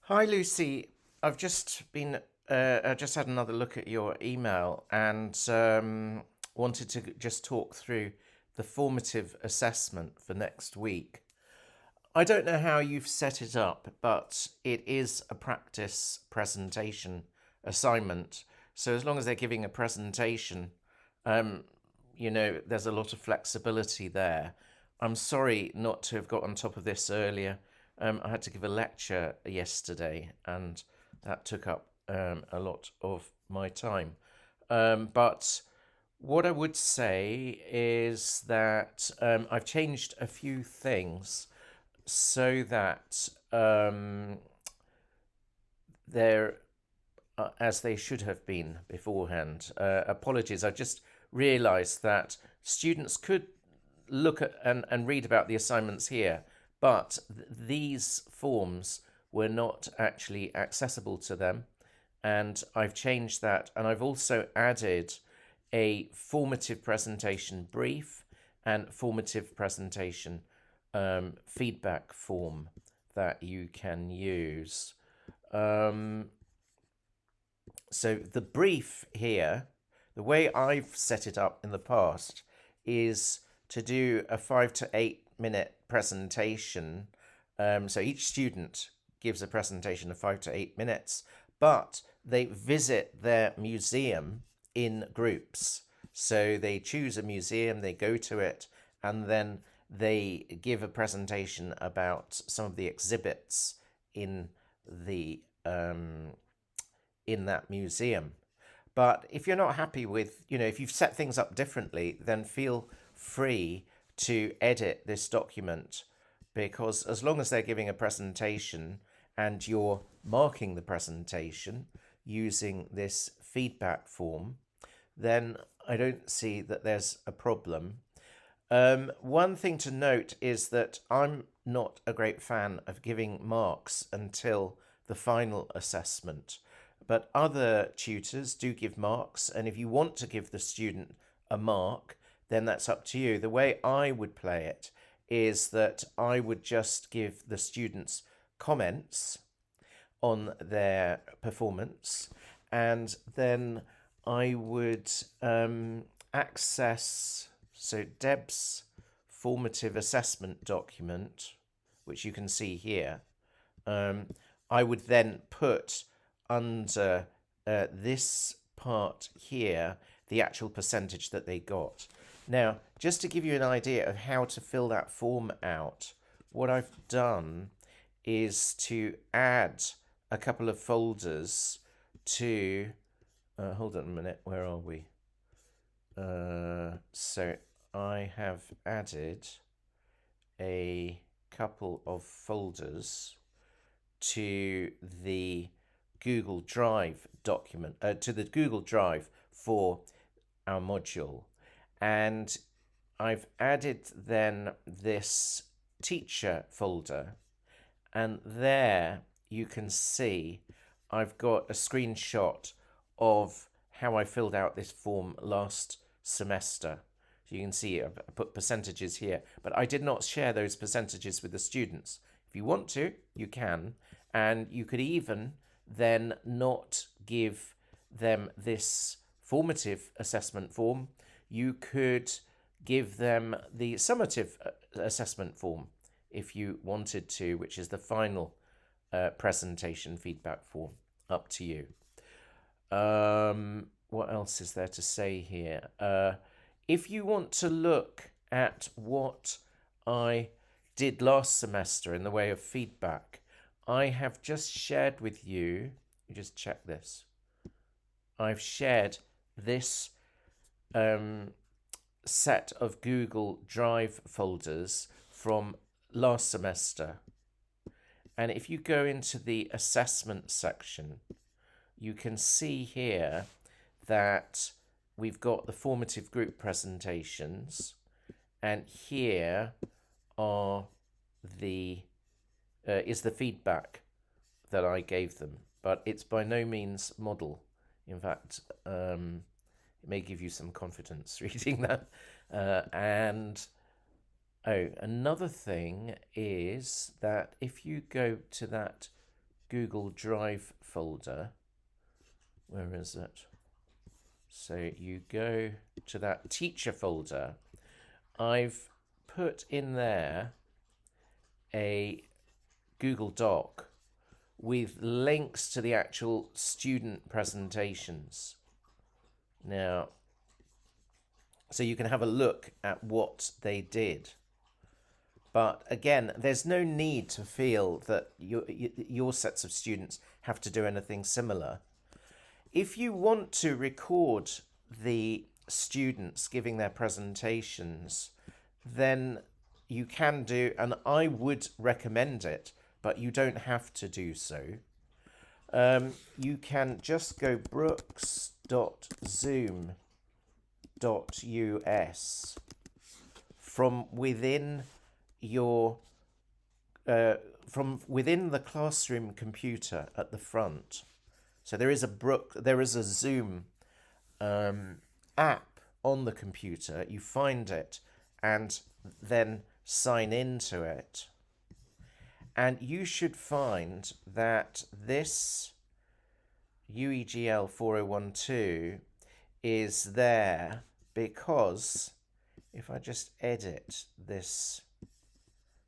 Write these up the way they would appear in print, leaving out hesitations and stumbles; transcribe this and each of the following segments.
Hi, Lucy. I just had another look at your email and wanted to just talk through the formative assessment for next week. I don't know how you've set it up, but it is a practice presentation assignment. So as long as they're giving a presentation, um, there's a lot of flexibility there. I'm sorry not to have got on top of this earlier. I had to give a lecture yesterday, and that took up a lot of my time. But what I would say is that I've changed a few things so that they're as they should have been beforehand. Apologies, I just realised that students could look at and read about the assignments here, but these forms were not actually accessible to them. And I've changed that, and I've also added a formative presentation brief and formative presentation feedback form that you can use. So the brief here, the way I've set it up in the past, is to do a 5 to 8 minute presentation. So each student gives a presentation of 5 to 8 minutes, but they visit their museum in groups. So they choose a museum, they go to it, and then they give a presentation about some of the exhibits in the in that museum. But if you're not happy with, if you've set things up differently, then feel free to edit this document, because as long as they're giving a presentation and you're marking the presentation using this feedback form, then I don't see that there's a problem. One thing to note is that I'm not a great fan of giving marks until the final assessment, but other tutors do give marks, and if you want to give the student a mark, then that's up to you. The way I would play it is that I would just give the students comments on their performance, and then I would access Deb's formative assessment document, which you can see here. I would then put under this part here the actual percentage that they got. Now, just to give you an idea of how to fill that form out, what I've done is to add a couple of folders to hold on a minute, where are we? So I have added a couple of folders to the Google Drive document, to the Google Drive for our module. And I've added then this teacher folder, and there you can see I've got a screenshot of how I filled out this form last semester. So you can see I put percentages here, but I did not share those percentages with the students. If you want to, you can, and you could even then not give them this formative assessment form. You could give them the summative assessment form if you wanted to, which is the final presentation feedback form. Up to you. What else is there to say here? If you want to look at what I did last semester in the way of feedback, I have just shared with you, just check this. I've shared this set of Google Drive folders from last semester. And if you go into the assessment section, you can see here that we've got the formative group presentations, and here are the is the feedback that I gave them, but it's by no means model. In fact, it may give you some confidence reading that. And another thing is that if you go to that Google Drive folder. Where is it? So you go to that teacher folder. I've put in there a Google Doc with links to the actual student presentations. Now, so you can have a look at what they did. But again, there's no need to feel that your sets of students have to do anything similar. If you want to record the students giving their presentations, then you can do, and I would recommend it, but you don't have to do so. You can just go brooks.zoom.us from within the classroom computer at the front. So there is a Zoom app on the computer. You find it and then sign into it. And you should find that this UEGL 4012 is there because if I just edit this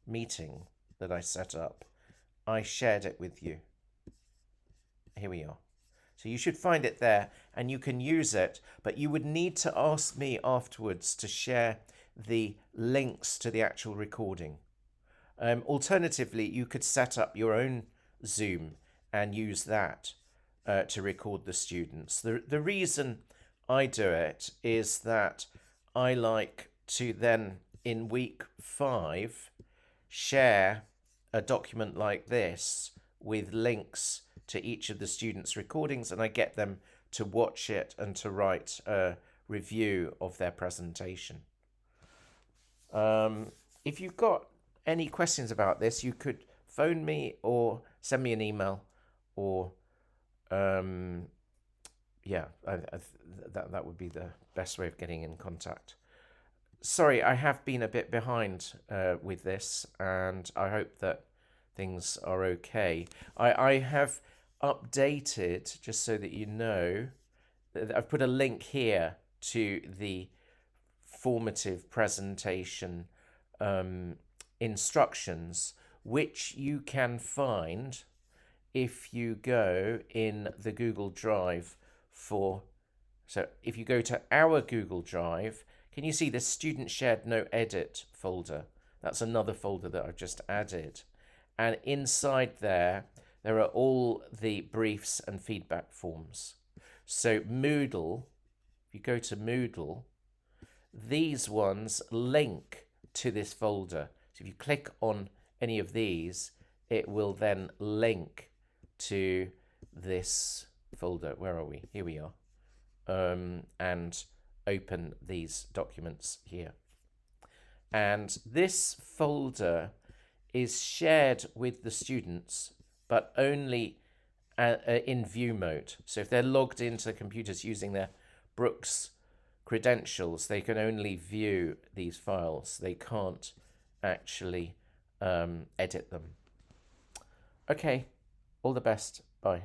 meeting that I set up, I shared it with you. Here we are. So you should find it there and you can use it, but you would need to ask me afterwards to share the links to the actual recording. Alternatively, you could set up your own Zoom and use that to record the students. The reason I do it is that I like to then, in week 5, share a document like this with links to each of the students' recordings, and I get them to watch it and to write a review of their presentation. If you've got any questions about this, you could phone me or send me an email, or that would be the best way of getting in contact. Sorry, I have been a bit behind with this, and I hope that things are okay. I have updated, just so that you know, I've put a link here to the formative presentation instructions, which you can find if you go in the Google Drive so if you go to our Google Drive, can you see the student shared no edit folder? That's another folder that I've just added. And inside there are all the briefs and feedback forms. So Moodle, if you go to Moodle, these ones link to this folder. So if you click on any of these, it will then link to this folder. Where are we? Here we are. And open these documents here. And this folder is shared with the students, but only in view mode. So if they're logged into the computers using their Brooks credentials, they can only view these files. They can't actually edit them. Okay, all the best. Bye.